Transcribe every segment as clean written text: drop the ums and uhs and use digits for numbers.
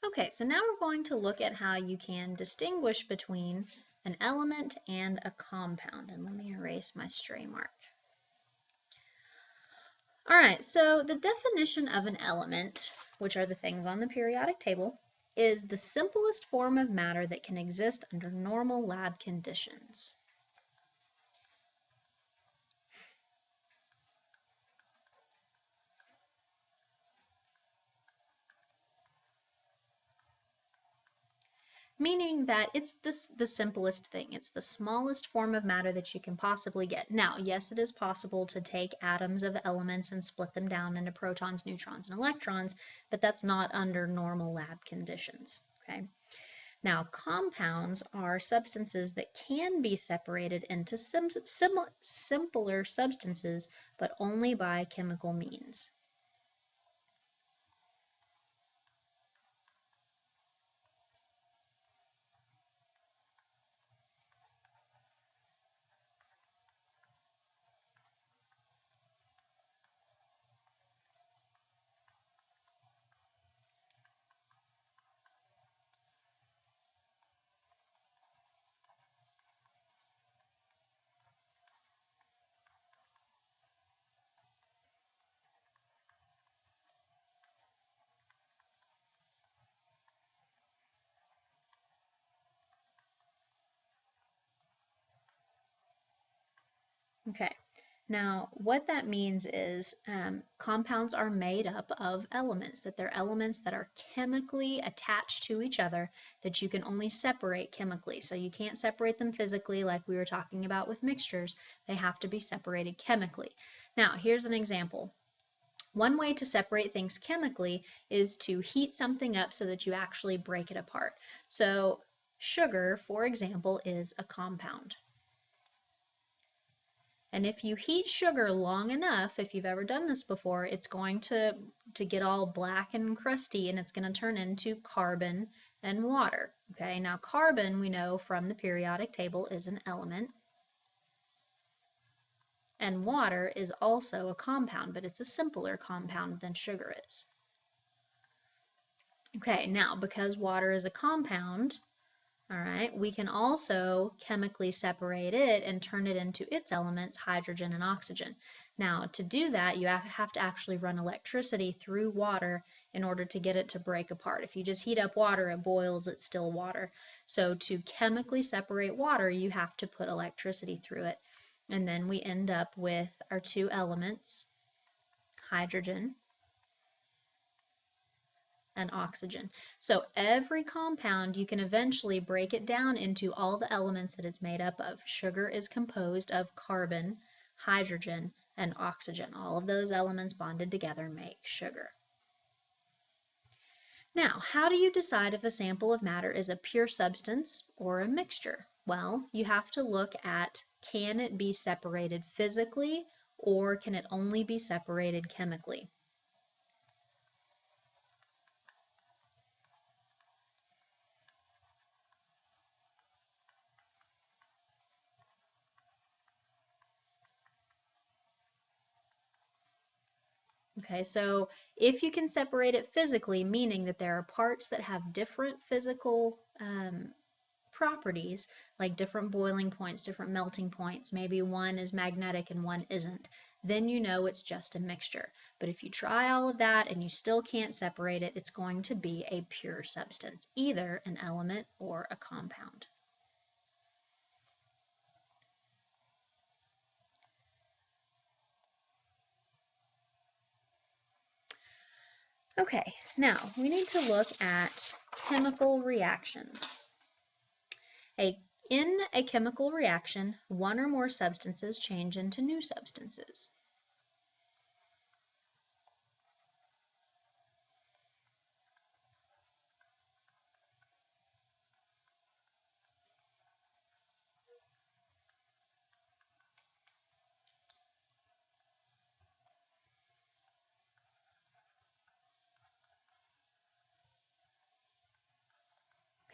Okay, so now we're going to look at how you can distinguish between an element and a compound. And let me erase my stray mark. All right, so the definition of an element, which are the things on the periodic table, is the simplest form of matter that can exist under normal lab conditions. Meaning that it's the simplest thing. It's the smallest form of matter that you can possibly get. Now, yes, it is possible to take atoms of elements and split them down into protons, neutrons, and electrons, but that's not under normal lab conditions, okay? Now, compounds are substances that can be separated into simpler substances, but only by chemical means. Okay, now what that means is compounds are made up of elements, that they're elements that are chemically attached to each other that you can only separate chemically. So you can't separate them physically like we were talking about with mixtures. They have to be separated chemically. Now, here's an example. One way to separate things chemically is to heat something up so that you actually break it apart. So sugar, for example, is a compound. And if you heat sugar long enough, if you've ever done this before, it's going to get all black and crusty, and it's going to turn into carbon and water. Okay, now carbon, we know from the periodic table, is an element. And water is also a compound, but it's a simpler compound than sugar is. Okay, now because water is a compound, all right, we can also chemically separate it and turn it into its elements, hydrogen and oxygen. Now, to do that, you have to actually run electricity through water in order to get it to break apart. If you just heat up water, it boils, it's still water. So to chemically separate water, you have to put electricity through it. And then we end up with our two elements, hydrogen and oxygen. So every compound, you can eventually break it down into all the elements that it's made up of. Sugar is composed of carbon, hydrogen, and oxygen. All of those elements bonded together make sugar. Now, how do you decide if a sample of matter is a pure substance or a mixture? Well, you have to look at, can it be separated physically or can it only be separated chemically? Okay, so if you can separate it physically, meaning that there are parts that have different physical properties, like different boiling points, different melting points, maybe one is magnetic and one isn't, then you know it's just a mixture. But if you try all of that and you still can't separate it, it's going to be a pure substance, either an element or a compound. Okay, now we need to look at chemical reactions. In a chemical reaction, one or more substances change into new substances.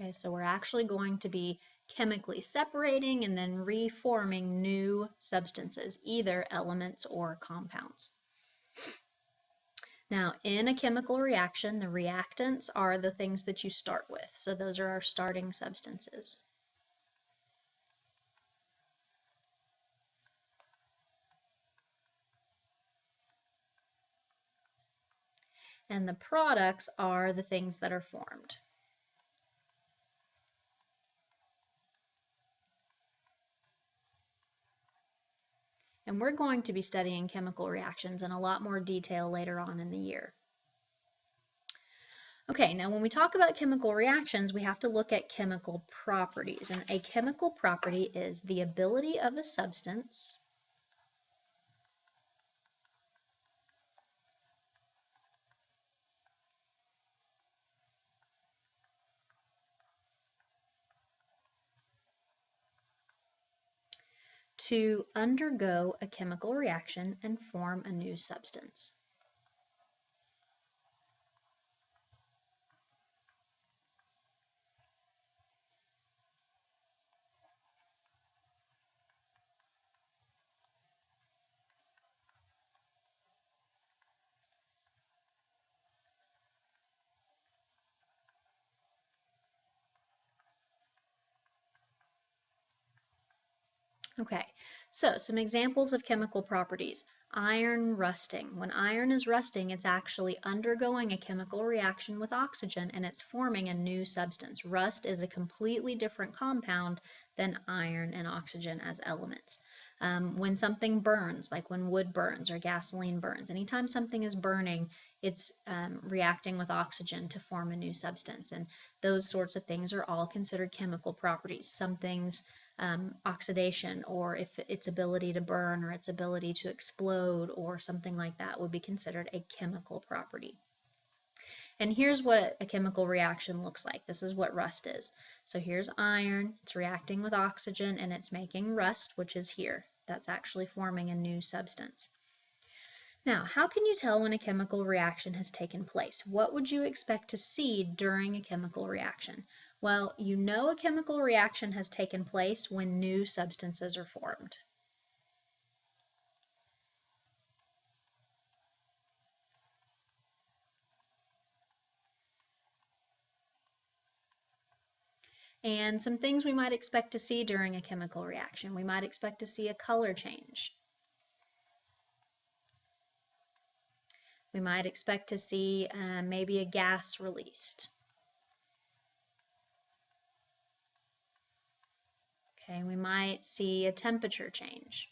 Okay, so we're actually going to be chemically separating and then reforming new substances, either elements or compounds. Now, in a chemical reaction, the reactants are the things that you start with. So those are our starting substances. And the products are the things that are formed. And we're going to be studying chemical reactions in a lot more detail later on in the year. Okay, now when we talk about chemical reactions, we have to look at chemical properties. And a chemical property is the ability of a substance to undergo a chemical reaction and form a new substance. Okay, so some examples of chemical properties. Iron rusting. When iron is rusting, it's actually undergoing a chemical reaction with oxygen and it's forming a new substance. Rust is a completely different compound than iron and oxygen as elements. When something burns, like when wood burns or gasoline burns, anytime something is burning, it's reacting with oxygen to form a new substance. And those sorts of things are all considered chemical properties. Some things oxidation, or if its ability to burn or its ability to explode or something like that would be considered a chemical property. And here's what a chemical reaction looks like. This is what rust is. So here's iron, it's reacting with oxygen and it's making rust, which is here. That's actually forming a new substance. Now, how can you tell when a chemical reaction has taken place? What would you expect to see during a chemical reaction? Well, you know a chemical reaction has taken place when new substances are formed. And some things we might expect to see during a chemical reaction. We might expect to see a color change. We might expect to see maybe a gas released. Okay, we might see a temperature change.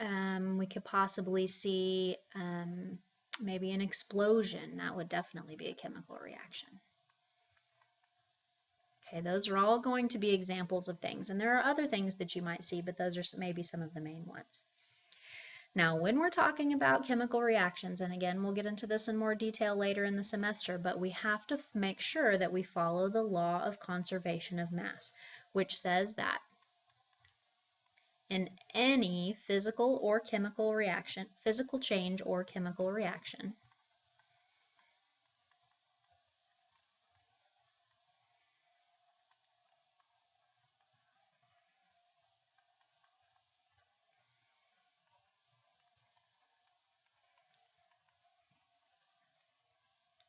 We could possibly see maybe an explosion. That would definitely be a chemical reaction. Okay, those are all going to be examples of things. And there are other things that you might see, but those are maybe some of the main ones. Now, when we're talking about chemical reactions, and again, we'll get into this in more detail later in the semester, but we have to make sure that we follow the law of conservation of mass, which says that in any physical or chemical reaction, physical change or chemical reaction,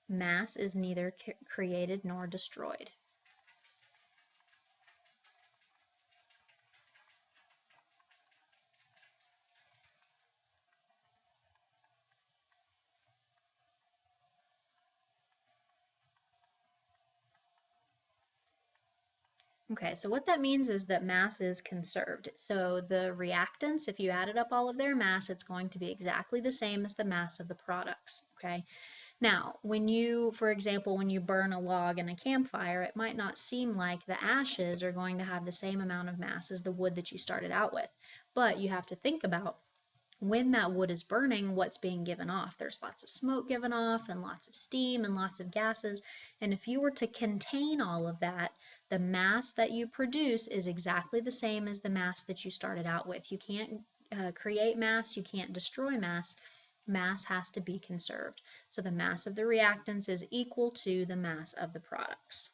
mass is neither created nor destroyed. Okay, so what that means is that mass is conserved. So the reactants, if you added up all of their mass, it's going to be exactly the same as the mass of the products, okay? Now, when you, for example, when you burn a log in a campfire, it might not seem like the ashes are going to have the same amount of mass as the wood that you started out with. But you have to think about when that wood is burning, what's being given off. There's lots of smoke given off and lots of steam and lots of gases. And if you were to contain all of that, the mass that you produce is exactly the same as the mass that you started out with. You can't create mass, you can't destroy mass. Mass has to be conserved. So the mass of the reactants is equal to the mass of the products.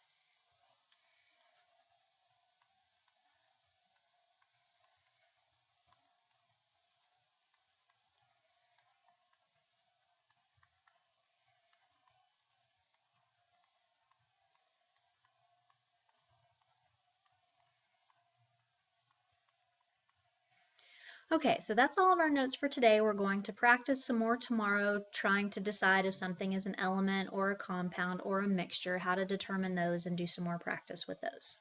Okay, so that's all of our notes for today. We're going to practice some more tomorrow, trying to decide if something is an element or a compound or a mixture, how to determine those, and do some more practice with those.